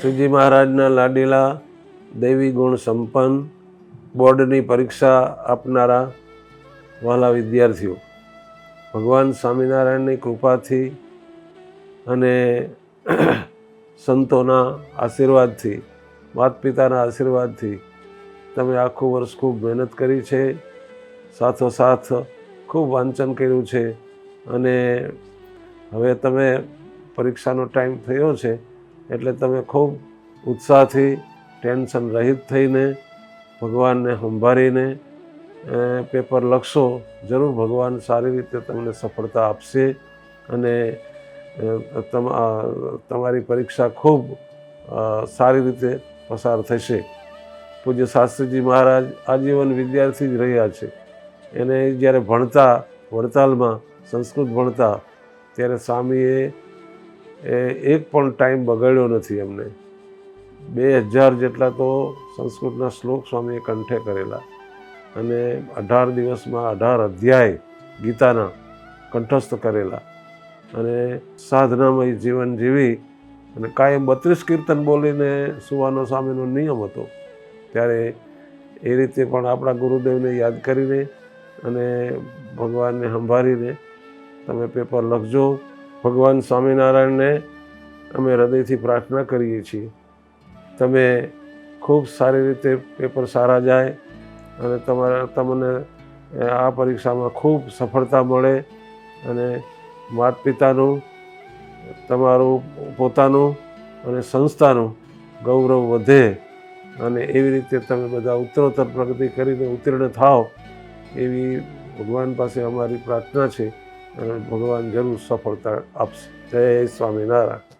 શ્રીજી મહારાજના લાડીલા દૈવી ગુણ સંપન્ન બોર્ડની પરીક્ષા આપનારા વહાલા વિદ્યાર્થીઓ, ભગવાન સ્વામિનારાયણની કૃપાથી અને સંતોના આશીર્વાદથી, માતા પિતાના આશીર્વાદથી તમે આખું વર્ષ ખૂબ મહેનત કરી છે, સાથોસાથ ખૂબ વાંચન કર્યું છે અને હવે તમે પરીક્ષાનો ટાઈમ થયો છે એટલે તમે ખૂબ ઉત્સાહથી, ટેન્શન રહિત થઈને, ભગવાનને સંભાળીને પેપર લખશો. જરૂર ભગવાન સારી રીતે તમને સફળતા આપશે અને તમારી પરીક્ષા ખૂબ સારી રીતે પસાર થશે. પૂજ્ય શાસ્ત્રીજી મહારાજ આજીવન વિદ્યાર્થી જ રહ્યા છે. એને જ્યારે ભણતા વડતાલમાં સંસ્કૃત ભણતા ત્યારે સ્વામીએ એક પણ ટાઈમ બગાડ્યો નથી એમને. 2000 જેટલા તો સંસ્કૃતના શ્લોક સ્વામીએ કંઠે કરેલા અને 18 દિવસમાં 18 અધ્યાય ગીતાના કંઠસ્થ કરેલા અને સાધનામય જીવન જીવી અને કાયમ 32 કીર્તન બોલીને સુવાનો સ્વામીનો નિયમ હતો. ત્યારે એ રીતે પણ આપણા ગુરુદેવને યાદ કરીને અને ભગવાનને સંભાળીને તમે પેપર લખજો. ભગવાન સ્વામિનારાયણને અમે હૃદયથી પ્રાર્થના કરીએ છીએ તમે ખૂબ સારી રીતે પેપર સારા જાય અને તમને આ પરીક્ષામાં ખૂબ સફળતા મળે અને માતા પિતાનું, તમારું પોતાનું અને સંસ્થાનું ગૌરવ વધે અને એવી રીતે તમે બધા ઉત્તરોત્તર પ્રગતિ કરીને ઉત્તીર્ણ થાવ એવી ભગવાન પાસે અમારી પ્રાર્થના છે અને ભગવાન જરૂર સફળતા આપશે. જય સ્વામિનારાયણ.